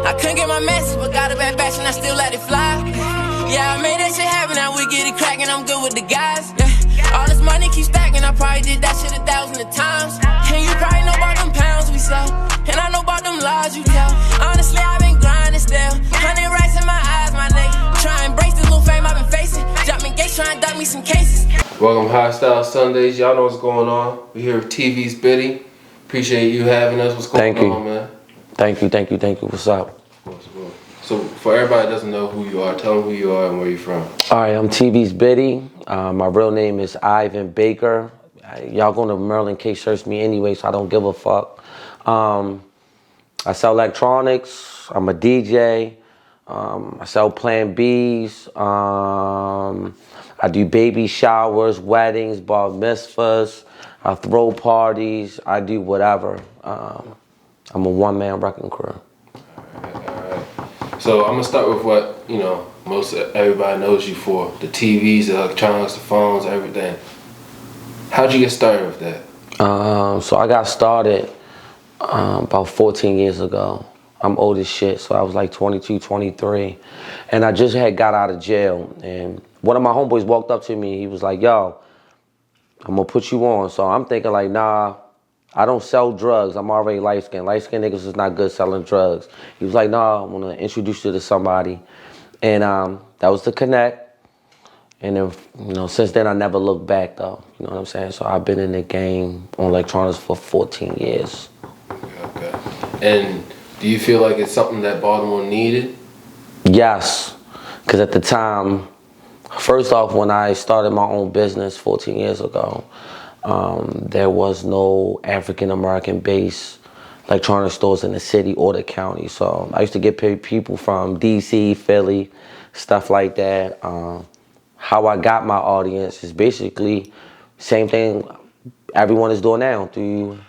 I couldn't get my message, but got a bad batch and I still let it fly. Yeah, I made that shit happen, now we get it cracking, I'm good with the guys. Yeah, all this money keeps stacking, I probably did that shit 1,000 of times. And you probably know about them pounds we sell, and I know about them lies you tell. Honestly, I've been grinding still, 100 racks in my eyes, my nigga. Try and embrace this little fame I've been facing. Jumping gates, try and duck me some cases. Welcome High Style Sundays. Y'all know what's going on. We here with TvBiddy. Appreciate you having us. What's going on, man? Thank you. What's up? So for everybody that doesn't know who you are, tell them who you are and where you're from. All right, I'm TvBiddy. My real name is Ivan Baker. Y'all going to Maryland K search me anyway, so I don't give a fuck. I sell electronics. I'm a DJ. I sell Plan Bs. I do baby showers, weddings, bar mitzvahs. I throw parties. I do whatever. I'm a one-man wrecking crew. All right. So I'm gonna start with what most everybody knows you for: the TVs, the electronics, the phones, everything. How'd you get started with that? So I got started about 14 years ago. I'm old as shit, so I was like 22, 23. And I just had got out of jail. And one of my homeboys walked up to me. He was like, yo, I'm gonna put you on. So I'm thinking like, nah, I don't sell drugs. I'm already light-skinned. Light-skinned niggas is not good selling drugs. He was like, nah, I'm gonna introduce you to somebody. And that was the connect. And then, since then I never looked back though. You know what I'm saying? So I've been in the game on electronics for 14 years. Okay. And do you feel like it's something that Baltimore needed? Yes, because at the time, first off, when I started my own business 14 years ago, there was no African-American based electronic stores in the city or the county. So I used to get people from DC, Philly, stuff like that. How I got my audience is basically same thing everyone is doing now through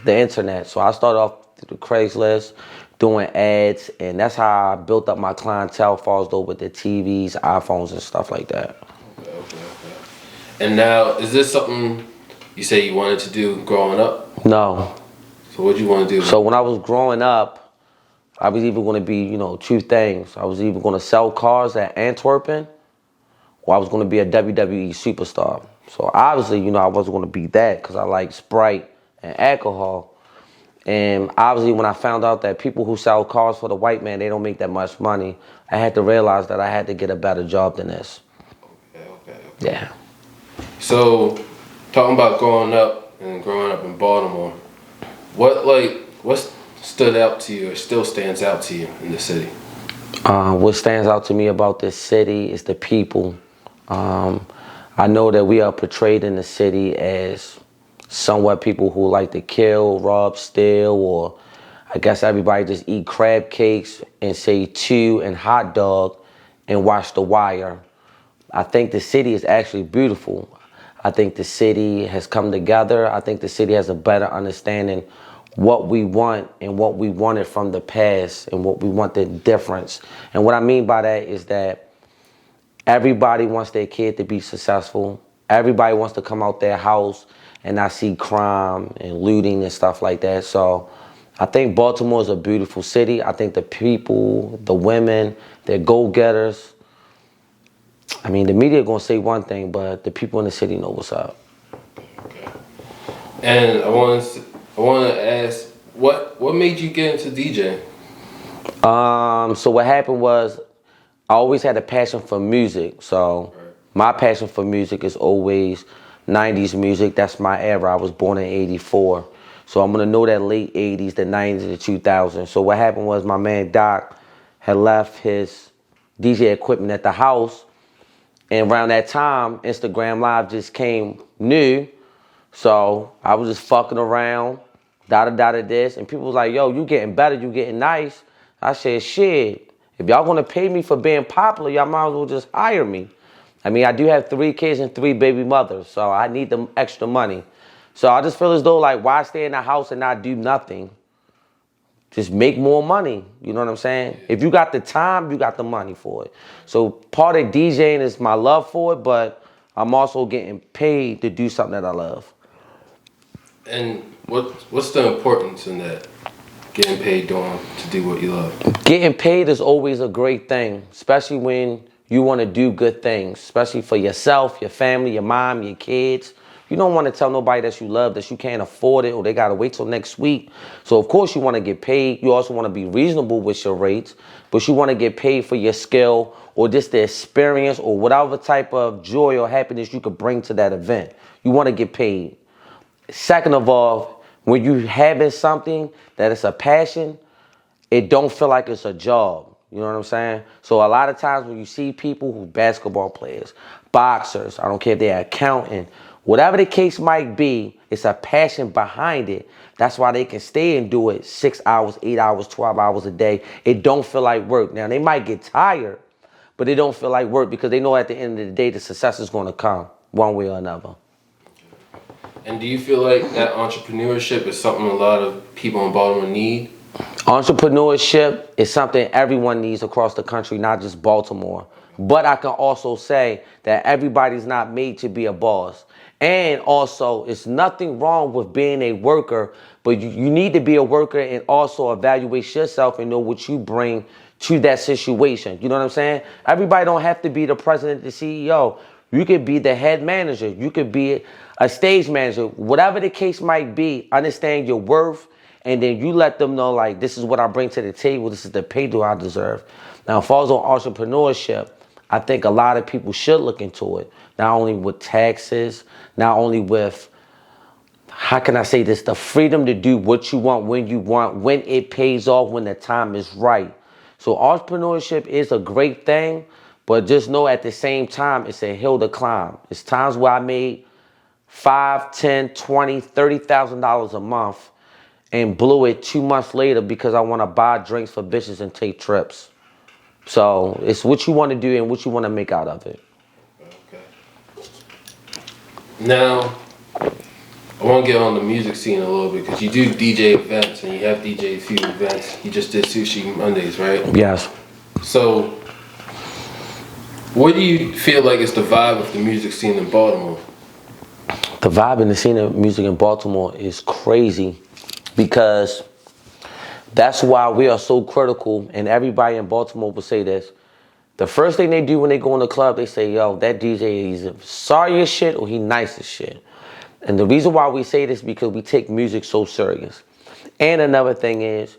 the internet. So I started off through the Craigslist, doing ads, and that's how I built up my clientele falls though with the TVs, iPhones, and stuff like that. Okay. And now, is this something you say you wanted to do growing up? No. So what you want to do? So when I was growing up, I was either going to be, two things. I was either going to sell cars at Antwerpen, or I was going to be a WWE superstar. So obviously, I wasn't going to be that because I like Sprite and alcohol. And obviously, when I found out that people who sell cars for the white man, they don't make that much money, I had to realize that I had to get a better job than this. Okay. Yeah. So, talking about growing up in Baltimore, what stood out to you or still stands out to you in the city? What stands out to me about this city is the people. I know that we are portrayed in the city as somewhat people who like to kill, rob, steal, or I guess everybody just eat crab cakes and say chew and hot dog and watch The Wire. I think the city is actually beautiful. I think the city has come together. I think the city has a better understanding what we want and what we wanted from the past and what we want the difference. And what I mean by that is that everybody wants their kid to be successful. Everybody wants to come out their house and I see crime and looting and stuff like that. So I think Baltimore is a beautiful city. I think the people, the women, they're go-getters. I mean, the media gonna say one thing, but the people in the city know what's up. Okay. And I want to ask, what made you get into DJing? So what happened was, I always had a passion for music. So my passion for music is always 90s music. That's my era. I was born in 84. So I'm going to know that late 80s, the 90s, the 2000s. So what happened was my man Doc had left his DJ equipment at the house. And around that time, Instagram Live just came new. So I was just fucking around, this. And people was like, yo, you getting better, you getting nice. I said, shit, if y'all going to pay me for being popular, y'all might as well just hire me. I mean, I do have 3 kids and 3 baby mothers, so I need the extra money. So I just feel as though, like, why stay in the house and not do nothing? Just make more money, you know what I'm saying? If you got the time, you got the money for it. So part of DJing is my love for it, but I'm also getting paid to do something that I love. And what's the importance in that? getting paid to do what you love? Getting paid is always a great thing, especially when you want to do good things, especially for yourself, your family, your mom, your kids. You don't want to tell nobody that you love that you can't afford it or they got to wait till next week. So, of course, you want to get paid. You also want to be reasonable with your rates, but you want to get paid for your skill or just the experience or whatever type of joy or happiness you could bring to that event. You want to get paid. Second of all, when you having something that is a passion, it don't feel like it's a job. You know what I'm saying? So a lot of times when you see people who basketball players, boxers, I don't care if they're accountant, whatever the case might be, it's a passion behind it. That's why they can stay and do it 6 hours, 8 hours, 12 hours a day. It don't feel like work. Now, they might get tired, but they don't feel like work because they know at the end of the day the success is going to come one way or another. And do you feel like that entrepreneurship is something a lot of people in Baltimore need? Entrepreneurship is something everyone needs across the country, not just Baltimore. But I can also say that everybody's not made to be a boss. And also, it's nothing wrong with being a worker, but you need to be a worker and also evaluate yourself and know what you bring to that situation. You know what I'm saying? Everybody don't have to be the president, the CEO. You could be the head manager. You could be a stage manager. Whatever the case might be, understand your worth, and then you let them know, like, this is what I bring to the table. This is the pay that I deserve. Now, as far as on entrepreneurship, I think a lot of people should look into it. Not only with taxes, not only with, how can I say this, the freedom to do what you want, when it pays off, when the time is right. So entrepreneurship is a great thing, but just know at the same time, it's a hill to climb. It's times where I made $5, $10, $20, $30,000 a month and blew it 2 months later because I want to buy drinks for bitches and take trips. So it's what you want to do and what you want to make out of it. Okay. Now, I want to get on the music scene a little bit because you do DJ events and you have DJ a few events. You just did Sushi Mondays, right? Yes. So, what do you feel like is the vibe of the music scene in Baltimore? The vibe in the scene of music in Baltimore is crazy because that's why we are so critical, and everybody in Baltimore will say this. The first thing they do when they go in the club, they say, yo, that DJ is sorry as shit or he nice as shit. And the reason why we say this is because we take music so serious. And another thing is,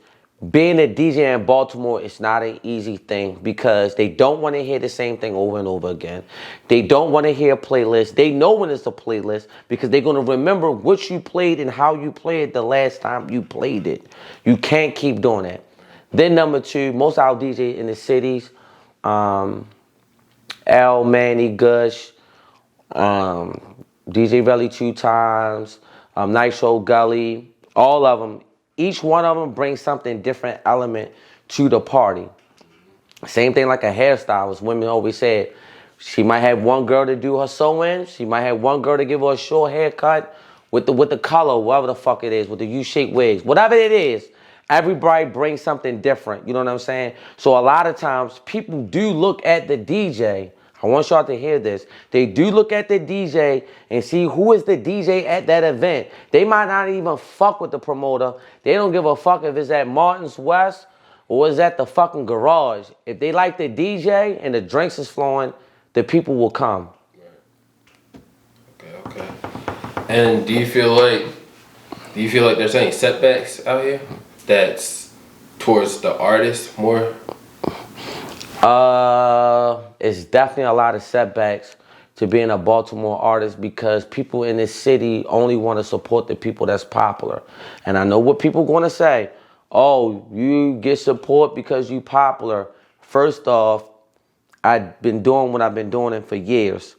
being a DJ in Baltimore is not an easy thing because they don't want to hear the same thing over and over again. They don't want to hear a playlist. They know when it's a playlist because they're going to remember what you played and how you played the last time you played it. You can't keep doing that. Then number two, most of our DJs in the cities, L, Manny, Gush, DJ Relly 2 times, Nitro Gully, all of them. Each one of them brings something different element to the party. Same thing like a hairstylist. Women always said she might have one girl to do her sewing. She might have one girl to give her a short haircut with the color, whatever the fuck it is, with the U-shaped wigs. Whatever it is, everybody brings something different. You know what I'm saying? So a lot of times people do look at the DJ. I want y'all to hear this. They do look at the DJ and see who is the DJ at that event. They might not even fuck with the promoter. They don't give a fuck if it's at Martin's West or it's at the fucking garage. If they like the DJ and the drinks is flowing, the people will come. Right. Okay. And do you feel like there's any setbacks out here that's towards the artist more? It's definitely a lot of setbacks to being a Baltimore artist because people in this city only want to support the people that's popular. And I know what people are going to say. Oh, you get support because you popular. First off, I've been doing what I've been doing for years.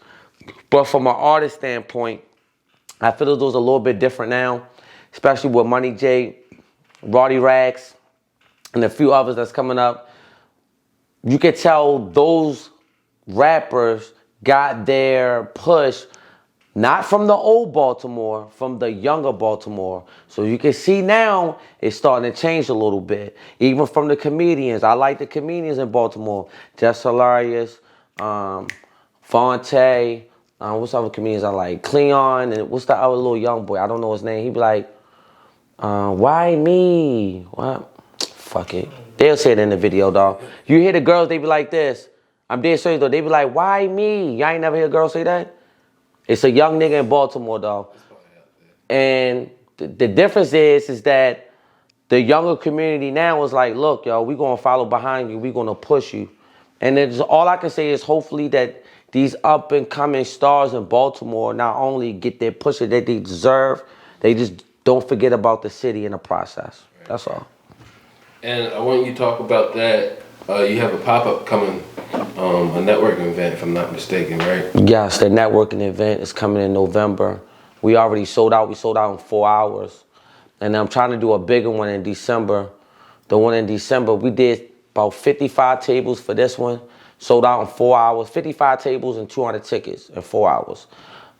But from an artist standpoint, I feel those a little bit different now, especially with Money J, Roddy Rax, and a few others that's coming up. You can tell those rappers got their push not from the old Baltimore, from the younger Baltimore. So you can see now it's starting to change a little bit. Even from the comedians. I like the comedians in Baltimore. Just Hilarious, Fonte, what's the other comedians I like? Cleon, and what's the other little young boy? I don't know his name. He be like, Why me? What? Fuck it. They'll say it in the video, dog. You hear the girls, they be like this. I'm dead serious, though. They be like, why me? Y'all ain't never hear a girl say that? It's a young nigga in Baltimore, dog. And the difference is that the younger community now is like, look, yo, we gonna follow behind you. We gonna push you. And it's, all I can say is hopefully that these up and coming stars in Baltimore not only get their push that they deserve, they just don't forget about the city in the process. That's all. And I want you to talk about that. You have a pop-up coming, a networking event, if I'm not mistaken, right? Yes, the networking event is coming in November. We already sold out. We sold out in 4 hours. And I'm trying to do a bigger one in December. The one in December, we did about 55 tables for this one. Sold out in 4 hours. 55 tables and 200 tickets in 4 hours.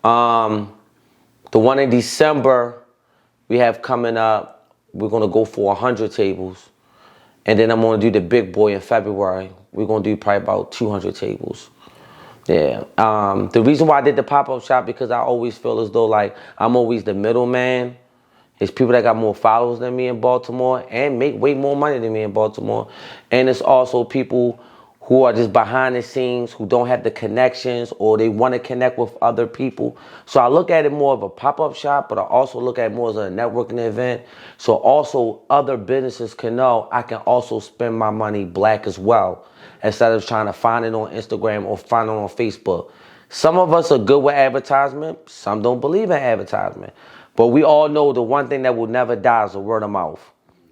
The one in December we have coming up, we're going to go for 100 tables. And then I'm going to do the big boy in February. We're going to do probably about 200 tables. Yeah. The reason why I did the pop-up shop, because I always feel as though like I'm always the middleman. It's people that got more followers than me in Baltimore and make way more money than me in Baltimore. And it's also people who are just behind the scenes, who don't have the connections or they want to connect with other people. So I look at it more of a pop-up shop, but I also look at it more as a networking event. So also other businesses can know I can also spend my money black as well, instead of trying to find it on Instagram or find it on Facebook. Some of us are good with advertisement. Some don't believe in advertisement. But we all know the one thing that will never die is a word of mouth.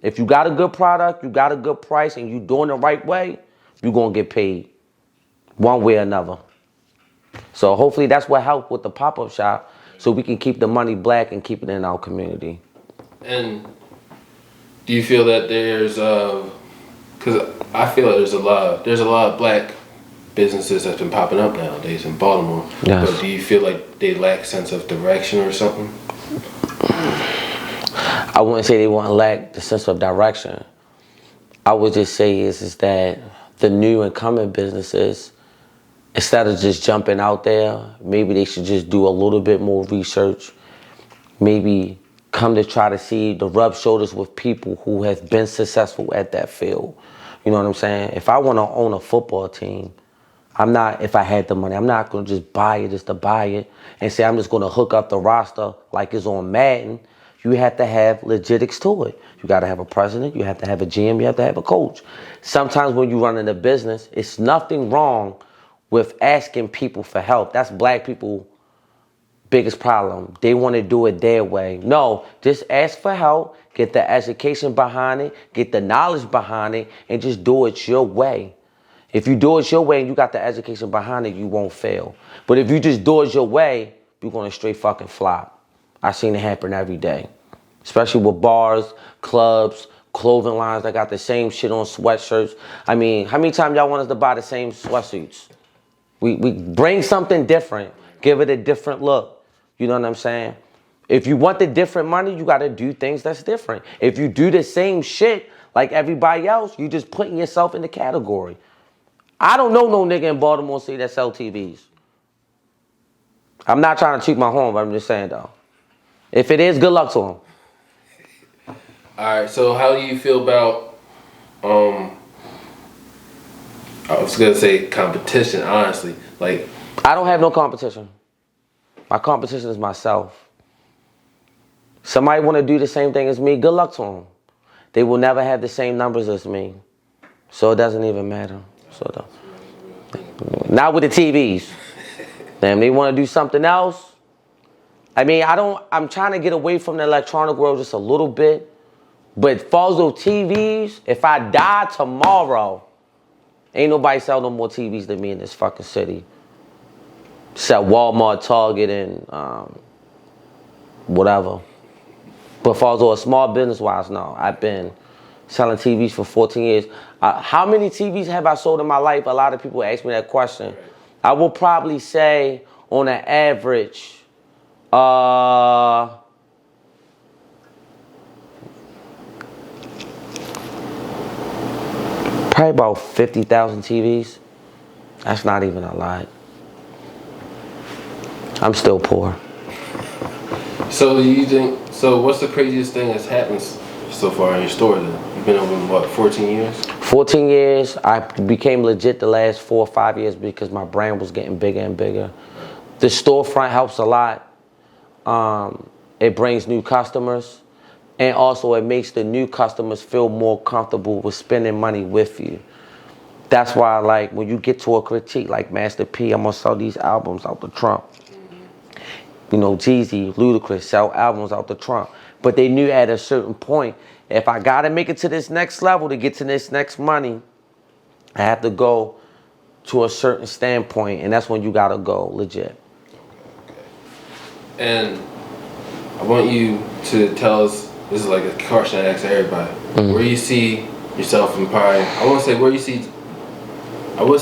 If you got a good product, you got a good price, and you doing it the right way, you're going to get paid one way or another. So hopefully that's what helped with the pop-up shop, so we can keep the money black and keep it in our community. And do you feel that there's, because I feel that there's a lot of black businesses that's been popping up nowadays in Baltimore. Yes. But do you feel like they lack sense of direction or something? I wouldn't say they wouldn't lack the sense of direction. I would just say is that the new and coming businesses, instead of just jumping out there, maybe they should just do a little bit more research. Maybe come to try to see the rub shoulders with people who have been successful at that field. You know what I'm saying? If I want to own a football team, if I had the money, I'm not going to just buy it just to buy it and say I'm just going to hook up the roster like it's on Madden. You have to have logistics to it. You got to have a president, you have to have a GM, you have to have a coach. Sometimes when you run in a business, it's nothing wrong with asking people for help. That's black people's biggest problem. They want to do it their way. No, just ask for help, get the education behind it, get the knowledge behind it, and just do it your way. If you do it your way and you got the education behind it, you won't fail. But if you just do it your way, you're going to straight fucking flop. I've seen it happen every day. Especially with bars, clubs, clothing lines that got the same shit on sweatshirts. I mean, how many times y'all want us to buy the same sweatsuits? We bring something different, give it a different look. You know what I'm saying? If you want the different money, you got to do things that's different. If you do the same shit like everybody else, you just putting yourself in the category. I don't know no nigga in Baltimore City that sell TVs. I'm not trying to toot my horn, but I'm just saying though. If it is, good luck to him. All right, so how do you feel about, I was going to say competition, honestly. Like, I don't have no competition. My competition is myself. Somebody want to do the same thing as me, good luck to them. They will never have the same numbers as me. So it doesn't even matter. So not with the TVs. Damn, they want to do something else. I mean, I'm trying to get away from the electronic world just a little bit. But for those TVs, if I die tomorrow, ain't nobody sell no more TVs than me in this fucking city. Except Walmart, Target, and whatever. But for a small business-wise, no. I've been selling TVs for 14 years. How many TVs have I sold in my life? A lot of people ask me that question. I will probably say, on an average, probably about 50,000 TVs. That's not even a lot. I'm still poor. So you think? So what's the craziest thing that's happened so far in your store? Then you've been open what, 14 years? 14 years. I became legit the last 4 or 5 years because my brand was getting bigger and bigger. The storefront helps a lot. It brings new customers, and also it makes the new customers feel more comfortable with spending money with you. That's why, like, when you get to a critique like Master P, I'm gonna sell these albums out the trunk. You know, Jeezy, Ludacris sell albums out the trunk. But they knew at a certain point, if I gotta make it to this next level to get to this next money, I have to go to a certain standpoint, and that's when you gotta go legit. Okay. And I want you to tell us, this is like a question I ask everybody, where you see yourself in probably, I would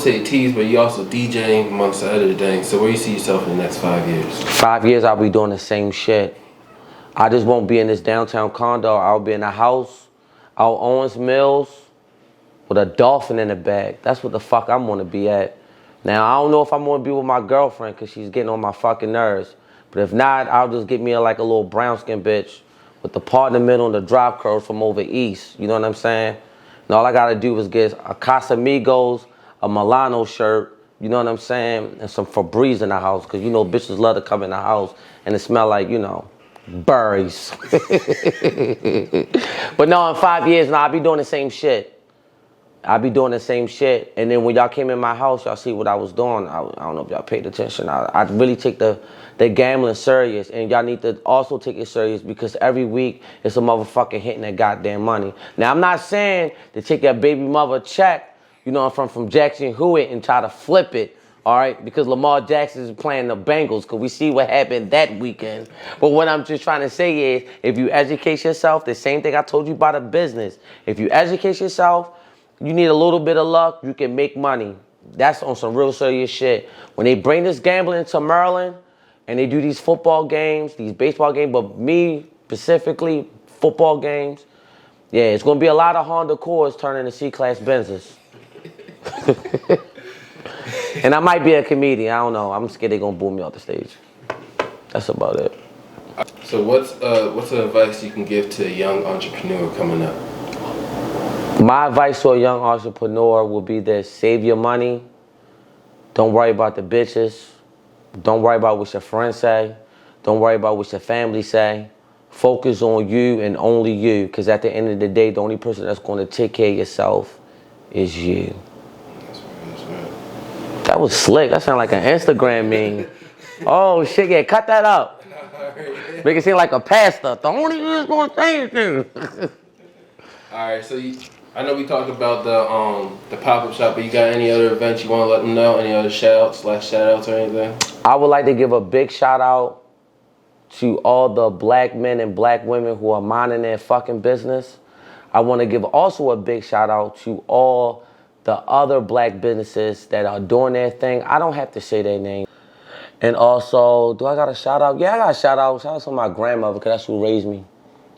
say teas, but you also DJing amongst the other things. So where you see yourself in the next 5 years? 5 years, I'll be doing the same shit. I just won't be in this downtown condo. I'll be in a house out Owens Mills with a dolphin in the bag. That's what the fuck I'm gonna be at. Now, I don't know if I'm gonna be with my girlfriend because she's getting on my fucking nerves. But if not, I'll just get me like a little brown skin bitch with the part in the middle and the drop curls from over east. You know what I'm saying? And all I gotta do is get a Casamigos, a Milano shirt, you know what I'm saying, and some Febreze in the house, because you know bitches love to come in the house and it smell like, you know, berries. But no, in 5 years, I'll be doing the same shit. I'll be doing the same shit. And then when y'all came in my house, y'all see what I was doing. I don't know if y'all paid attention. I really take the gambling serious, and y'all need to also take it serious because every week it's a motherfucker hitting that goddamn money. Now, I'm not saying to take your baby mother check, you know, from Jackson Hewitt and try to flip it, all right? Because Lamar Jackson is playing the Bengals, because we see what happened that weekend. But what I'm just trying to say is, if you educate yourself, the same thing I told you about a business. If you educate yourself, you need a little bit of luck, you can make money. That's on some real serious shit. When they bring this gambling to Maryland, and they do these football games, these baseball games, but me specifically, football games, yeah, it's gonna be a lot of Honda Accords turning to C-Class Benzes. And I might be a comedian, I don't know. I'm scared they're gonna boo me off the stage. That's about it. So what's the advice you can give to a young entrepreneur coming up? My advice to a young entrepreneur will be this: save your money. Don't worry about the bitches. Don't worry about what your friends say. Don't worry about what your family say. Focus on you and only you, because at the end of the day, the only person that's going to take care of yourself is you. That's right. That was slick. That sounded like an Instagram meme. Oh shit, yeah, cut that up. Make it seem like a pastor. The only thing that's going to say anything. All right, so I know we talked about the pop-up shop, but you got any other events you want to let them know? Any other shout-outs or anything? I would like to give a big shout-out to all the black men and black women who are minding their fucking business. I want to give also a big shout-out to all the other black businesses that are doing their thing. I don't have to say their name. And also, do I got a shout-out? Yeah, I got a shout-out. Shout-out to my grandmother, because that's who raised me.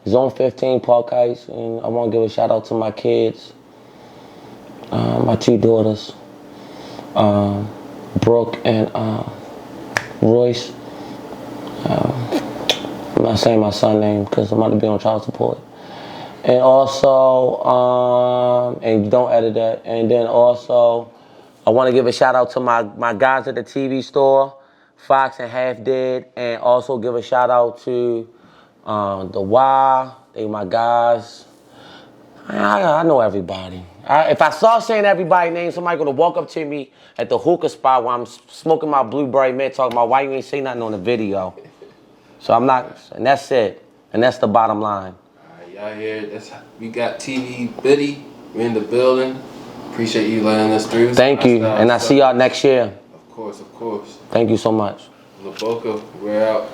Zone 15, Park Heights, and I want to give a shout out to my kids, my 2 daughters, Brooke and Royce. I'm not saying my son's name because I'm about to be on child support. And also, and don't edit that. And then also, I want to give a shout out to my guys at the TV store, Fox and Half Dead, and also give a shout out to the Y, they my guys. I know everybody. If I saw saying everybody's name, somebody gonna walk up to me at the hookah spot while I'm smoking my blueberry mint, talking about why you ain't say nothing on the video. So I'm not, and that's it. And that's the bottom line. All right, y'all hear? We got TvBiddy. We're in the building. Appreciate you letting us through. Thank you, and I see y'all next year. Of course. Thank you so much. Laboca, we're out.